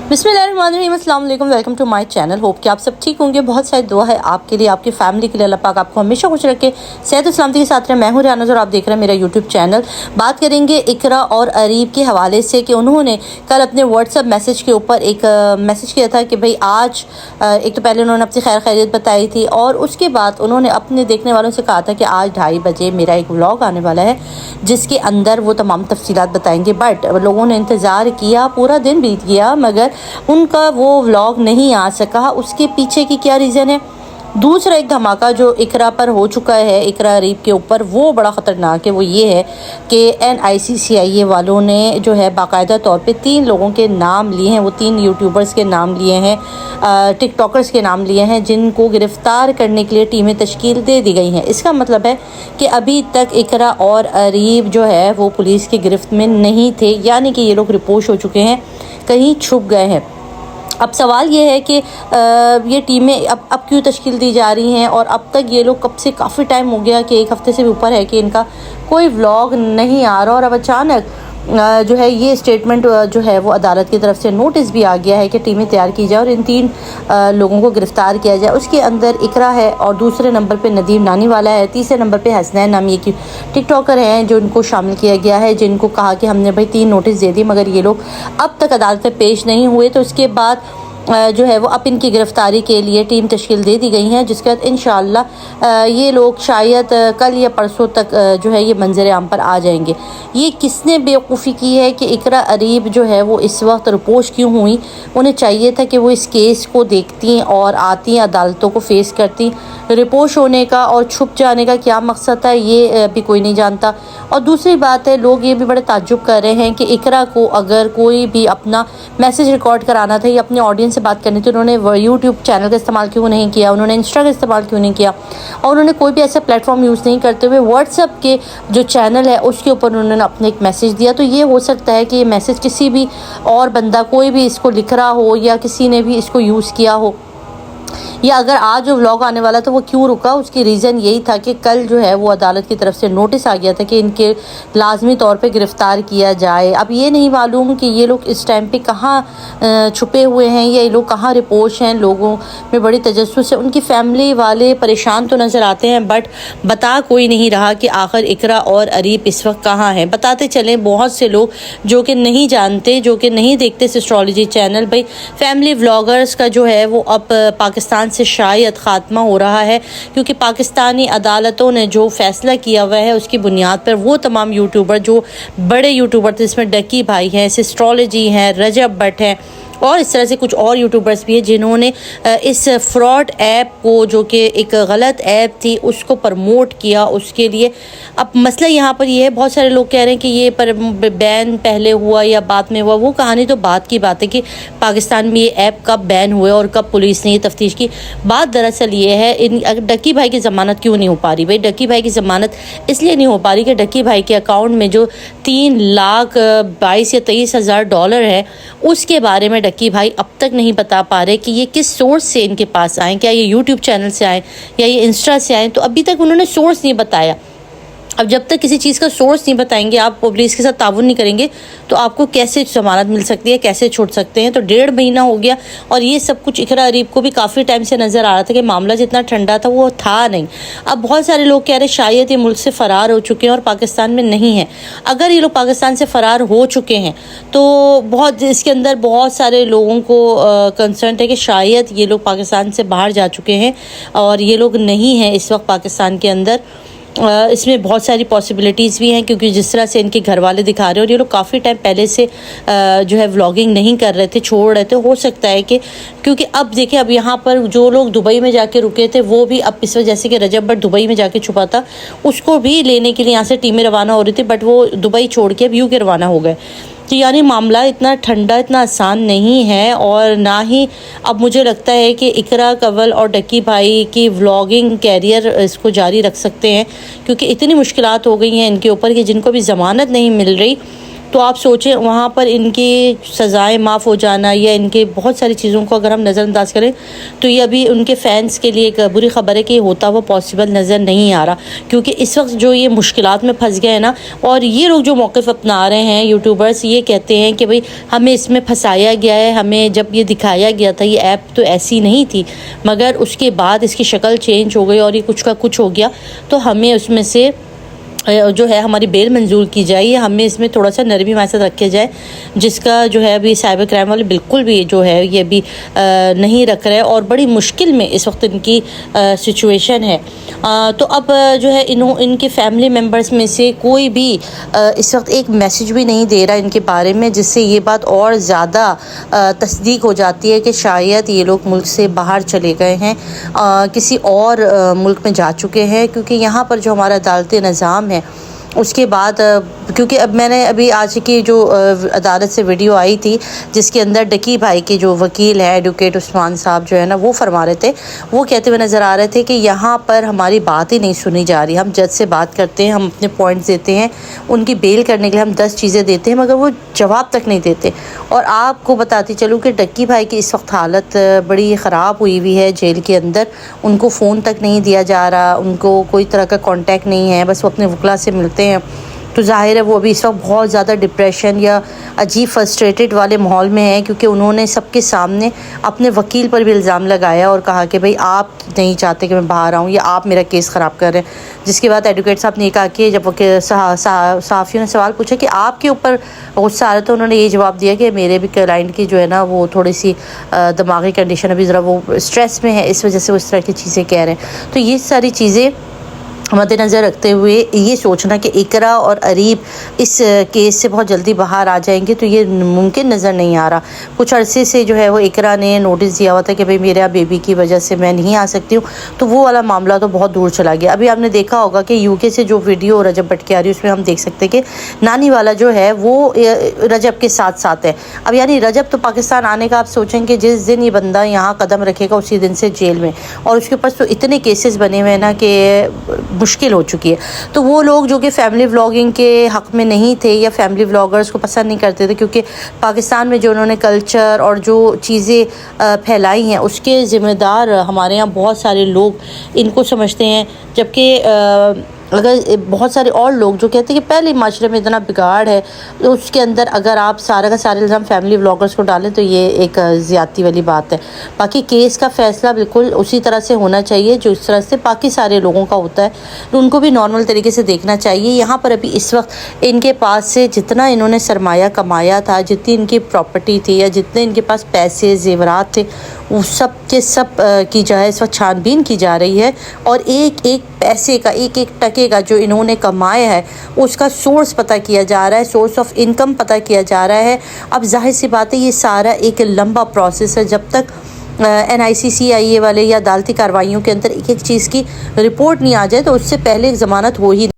बिस्मिल्लाहिर्रहमानिर्रहीम, अस्सलाम वालेकुम, welcome to my channel. Hope कि आप सब ठीक होंगे। बहुत सारी दुआ है आपके लिए, आपकी फैमिली के लिए। अल्लाह पाक आपको हमेशा खुश रखे, सेहत और सलामती के साथ रहे। मैं हूं रियाना और आप देख रहे हैं मेरा यूट्यूब चैनल। बात करेंगे इकरा और अरीब के हवाले से कि उन्होंने कल अपने व्हाट्सअप मैसेज के ऊपर एक मैसेज किया था कि भाई आज एक तो पहले उन्होंने अपनी खैर खैरियत बताई थी और उसके बाद उन्होंने अपने देखने वालों से कहा था कि आज 2:30 बजे मेरा एक व्लॉग आने वाला है जिसके अंदर वो तमाम तफसीलात बताएंगे। बट लोगों ने इंतज़ार किया, पूरा दिन बीत गया, मगर उनका वो व्लॉग नहीं आ सका। उसके पीछे की क्या रीज़न है? दूसरा एक धमाका जो इकरा पर हो चुका है, इकरा अरीब के ऊपर, वो बड़ा ख़तरनाक है। वो ये है कि NICCIA वालों ने जो है बाकायदा तौर पे 3 लोगों के नाम लिए हैं। वो 3 यूट्यूबर्स के नाम लिए हैं, टिकटॉकर्स के नाम लिए हैं, जिनको गिरफ़्तार करने के लिए टीमें तश्कील दे दी गई हैं। इसका मतलब है कि अभी तक इकरा और अरीब जो है वो पुलिस की गिरफ्त में नहीं थे, यानी कि ये लोग रिपोर्ट हो चुके हैं, कहीं छुप गए हैं। अब सवाल ये है कि ये टीमें अब क्यों तश्कील दी जा रही हैं और अब तक ये लोग कब से, काफ़ी टाइम हो गया कि 1 हफ़्ते से भी ऊपर है कि इनका कोई व्लॉग नहीं आ रहा। और अब अचानक जो है ये स्टेटमेंट जो है वो अदालत की तरफ से नोटिस भी आ गया है कि टीमें तैयार की जाए और इन 3 लोगों को गिरफ़्तार किया जाए। उसके अंदर इकरा है और दूसरे नंबर पे नदीम नानीवाला है, तीसरे नंबर पे हसनैन नामी एक टिकटॉकर हैं जो इनको शामिल किया गया है, जिनको कहा कि हमने भाई 3 नोटिस दे दी मगर ये लोग अब तक अदालत में पेश नहीं हुए। तो उसके बाद जो है वो अब इनकी गिरफ़्तारी के लिए टीम तश्कील दे दी गई हैं, जिसके बाद इंशाअल्लाह ये लोग शायद कल या परसों तक जो है ये मंजर आम पर आ जाएंगे। ये किसने बेवकूफ़ी की है कि इकरा अरीब जो है वो इस वक्त रिपोर्ट क्यों हुई? उन्हें चाहिए था कि वो इस केस को देखती और आती अदालतों को फेस करती। रिपोर्ट होने का और छुप जाने का क्या मकसद था ये भी कोई नहीं जानता। और दूसरी बात है, लोग ये भी बड़े ताज्जुब कर रहे हैं कि इकरा को अगर कोई भी अपना मैसेज रिकॉर्ड कराना था या अपनी ऑडियंस से बात करनी थी, उन्होंने यूट्यूब चैनल का इस्तेमाल क्यों नहीं किया, उन्होंने इंस्टा का इस्तेमाल क्यों नहीं किया, और उन्होंने कोई भी ऐसा प्लेटफॉर्म यूज़ नहीं करते हुए व्हाट्सएप के जो चैनल है उसके ऊपर उन्होंने अपने एक मैसेज दिया। तो ये हो सकता है कि ये मैसेज किसी भी और बंदा, कोई भी इसको लिख रहा हो या किसी ने भी इसको यूज़ किया हो, या अगर आज जो व्लॉग आने वाला था वो क्यों रुका। उसकी रीज़न यही था कि कल जो है वो अदालत की तरफ से नोटिस आ गया था कि इनके लाजमी तौर पे गिरफ़्तार किया जाए। अब ये नहीं मालूम कि ये लोग इस टाइम पे कहाँ छुपे हुए हैं या ये लोग कहाँ रिपोर्ट हैं। लोगों में बड़ी तजस्सुस है, उनकी फैमिली वाले परेशान तो नज़र आते हैं बट बता कोई नहीं रहा कि आखिर इकरा और अरीब इस वक्त कहाँ हैं। बताते चलें, बहुत से लोग जो कि नहीं जानते, जो कि नहीं देखते एस्ट्रोलॉजी चैनल, भाई फैमिली व्लॉगर्स का जो है वो अब पाकिस्तान से शायद ख़ात्मा हो रहा है, क्योंकि पाकिस्तानी अदालतों ने जो फ़ैसला किया हुआ है उसकी बुनियाद पर वो तमाम यूट्यूबर, जो बड़े यूट्यूबर थे, इसमें डकी भाई हैं, एस्ट्रोलॉजी हैं, रजब भट्ट हैं और इस तरह से कुछ और यूट्यूबर्स भी हैं, जिन्होंने इस फ्रॉड ऐप को, जो कि एक गलत ऐप थी, उसको प्रमोट किया। उसके लिए अब मसला यहाँ पर ये है, बहुत सारे लोग कह रहे हैं कि ये पर बैन पहले हुआ या बाद में हुआ। वो कहानी तो बात की बात है कि पाकिस्तान में ये ऐप कब बैन हुए और कब पुलिस ने ये तफ्तीश की। बात दरअसल ये है, डकी भाई की ज़मानत क्यों नहीं हो पा रही? भाई डकी भाई की ज़मानत इसलिए नहीं हो पा रही कि डकी भाई के अकाउंट में जो 3,22,000 या 23,000 डॉलर है उसके बारे में डक्की भाई अब तक नहीं बता पा रहे कि ये किस सोर्स से इनके पास आए। क्या ये यूट्यूब चैनल से आए या ये इंस्टा से आए? तो अभी तक उन्होंने सोर्स नहीं बताया। अब जब तक किसी चीज़ का सोर्स नहीं बताएंगे, आप पुलिस के साथ ताउन नहीं करेंगे, तो आपको कैसे ज़मानत मिल सकती है, कैसे छोड़ सकते हैं? तो 1.5 महीना हो गया और ये सब कुछ इकरा अरीब को भी काफ़ी टाइम से नज़र आ रहा था कि मामला जितना ठंडा था वो था नहीं। अब बहुत सारे लोग कह रहे हैं शायद ये मुल्क से फ़रार हो चुके हैं और पाकिस्तान में नहीं है। अगर ये लोग पाकिस्तान से फ़रार हो चुके हैं तो बहुत, इसके अंदर बहुत सारे लोगों को कंसर्न है कि शायद ये लोग पाकिस्तान से बाहर जा चुके हैं और ये लोग नहीं हैं इस वक्त पाकिस्तान के अंदर। इसमें बहुत सारी पॉसिबिलिटीज़ भी हैं, क्योंकि जिस तरह से इनके घर वाले दिखा रहे हैं और ये लोग काफ़ी टाइम पहले से जो है व्लॉगिंग नहीं कर रहे थे, छोड़ रहे थे। हो सकता है कि क्योंकि अब देखिए, अब यहाँ पर जो लोग दुबई में जाके रुके थे वो भी अब इस वजह, जैसे कि रजब भट्ट दुबई में जाके छुपा था, उसको भी लेने के लिए यहाँ से टीमें रवाना हो रही थी, बट वो दुबई छोड़ के अब यूके रवाना हो गए। तो यानी मामला इतना ठंडा, इतना आसान नहीं है। और ना ही अब मुझे लगता है कि इकरा, कंवल और डक्की भाई की व्लॉगिंग कैरियर इसको जारी रख सकते हैं, क्योंकि इतनी मुश्किलात हो गई हैं इनके ऊपर कि जिनको भी ज़मानत नहीं मिल रही تو آپ سوچیں وہاں پر ان کی سزائیں معاف ہو جانا یا ان کے بہت ساری چیزوں کو اگر ہم نظر انداز کریں تو یہ ابھی ان کے فینس کے لیے ایک بری خبر ہے کہ یہ ہوتا وہ پاسبل نظر نہیں آ رہا، کیونکہ اس وقت جو یہ مشکلات میں پھنس گئے ہیں نا، اور یہ لوگ جو موقف اپنا رہے ہیں یوٹیوبرز، یہ کہتے ہیں کہ بھئی ہمیں اس میں پھنسایا گیا ہے، ہمیں جب یہ دکھایا گیا تھا یہ ایپ تو ایسی نہیں تھی، مگر اس کے بعد اس کی شکل چینج ہو گئی اور یہ کچھ کا کچھ ہو گیا، تو ہمیں اس میں سے جو ہے ہماری بیل منظور کی جائے، یا ہمیں اس میں تھوڑا سا نرمی ہمارے ساتھ رکھے جائے، جس کا جو ہے ابھی سائبر کرائم والے بالکل بھی جو ہے یہ بھی نہیں رکھ رہے، اور بڑی مشکل میں اس وقت ان کی سچویشن ہے۔ تو اب جو ہے ان کے فیملی ممبرز میں سے کوئی بھی اس وقت ایک میسج بھی نہیں دے رہا ان کے بارے میں، جس سے یہ بات اور زیادہ تصدیق ہو جاتی ہے کہ شاید یہ لوگ ملک سے باہر چلے گئے ہیں، کسی اور ملک میں جا چکے ہیں، کیونکہ یہاں پر جو ہمارا عدالتی نظام ہے اس کے بعد، کیونکہ اب میں نے ابھی آج کی جو عدالت سے ویڈیو آئی تھی جس کے اندر ڈکی بھائی کے جو وکیل ہیں ایڈوکیٹ عثمان صاحب جو ہے نا، وہ فرما رہے تھے، وہ کہتے ہوئے نظر آ رہے تھے کہ یہاں پر ہماری بات ہی نہیں سنی جا رہی، ہم جج سے بات کرتے ہیں، ہم اپنے پوائنٹس دیتے ہیں، ان کی بیل کرنے کے لیے ہم 10 چیزیں دیتے ہیں، مگر وہ جواب تک نہیں دیتے۔ اور آپ کو بتاتی چلوں کہ ڈکی بھائی کی اس وقت حالت بڑی خراب ہوئی ہے جیل کے اندر، ان کو فون تک نہیں دیا جا رہا، ان کو کوئی طرح کا کانٹیکٹ نہیں ہے، بس وہ اپنے وکلا سے ملتے ہیں، تو ظاہر ہے وہ ابھی اس وقت بہت زیادہ ڈپریشن یا عجیب فرسٹریٹڈ والے ماحول میں ہیں، کیونکہ انہوں نے سب کے سامنے اپنے وکیل پر بھی الزام لگایا اور کہا کہ بھئی آپ نہیں چاہتے کہ میں باہر آؤں، یا آپ میرا کیس خراب کر رہے ہیں، جس کے بعد ایڈوکیٹ صاحب نے یہ کہا کہ جب صحافیوں نے سوال پوچھا کہ آپ کے اوپر غصہ آ رہا، تو انہوں نے یہ جواب دیا کہ میرے بھی کلائنٹ کی جو ہے نا وہ تھوڑی سی دماغی کنڈیشن ابھی ذرا وہ اسٹریس میں ہے، اس وجہ سے وہ اس طرح کی چیزیں کہہ رہے ہیں۔ تو یہ ساری چیزیں مد نظر رکھتے ہوئے یہ سوچنا کہ اقرا اور اریب اس کیس سے بہت جلدی باہر آ جائیں گے تو یہ ممکن نظر نہیں آ رہا۔ کچھ عرصے سے جو ہے وہ اقرا نے نوٹس دیا ہوا تھا کہ بھئی میرا بیبی کی وجہ سے میں نہیں آ سکتی ہوں، تو وہ والا معاملہ تو بہت دور چلا گیا۔ ابھی آپ نے دیکھا ہوگا کہ یو کے سے جو ویڈیو رجب بٹ کی آ رہی ہے اس میں ہم دیکھ سکتے کہ نانی والا جو ہے وہ رجب کے ساتھ ساتھ ہے۔ اب یعنی رجب تو پاکستان آنے کا آپ سوچیں کہ جس دن یہ بندہ یہاں قدم رکھے گا اسی دن سے جیل میں، اور اس کے پاس تو اتنے کیسز بنے ہوئے ہیں نا کہ مشکل ہو چکی ہے۔ تو وہ لوگ جو کہ فیملی ولاگنگ کے حق میں نہیں تھے یا فیملی ولاگرز کو پسند نہیں کرتے تھے، کیونکہ پاکستان میں جو انہوں نے کلچر اور جو چیزیں پھیلائی ہیں اس کے ذمہ دار ہمارے ہاں بہت سارے لوگ ان کو سمجھتے ہیں، جبکہ اگر بہت سارے اور لوگ جو کہتے ہیں کہ پہلے معاشرے میں اتنا بگاڑ ہے، تو اس کے اندر اگر آپ سارا کا سارے الزام فیملی ولاگرز کو ڈالیں تو یہ ایک زیادتی والی بات ہے۔ باقی کیس کا فیصلہ بالکل اسی طرح سے ہونا چاہیے جو اس طرح سے باقی سارے لوگوں کا ہوتا ہے، تو ان کو بھی نارمل طریقے سے دیکھنا چاہیے۔ یہاں پر ابھی اس وقت ان کے پاس سے جتنا انہوں نے سرمایہ کمایا تھا، جتنی ان کی پراپرٹی تھی یا جتنے ان کے پاس پیسے زیورات تھے، وہ سب کے سب کی جو ہے اس وقت چھان بین کی جا رہی ہے، اور ایک ایک پیسے کا ایک ایک ٹکے کا جو انہوں نے کمایا ہے اس کا سورس پتہ کیا جا رہا ہے، سورس آف انکم پتہ کیا جا رہا ہے۔ اب ظاہر سی بات ہے یہ سارا ایک لمبا پروسیس ہے، جب تک NICC والے یا عدالتی کارروائیوں کے اندر ایک ایک چیز کی رپورٹ نہیں آ جائے تو اس سے پہلے ایک ضمانت ہو ہی نہیں۔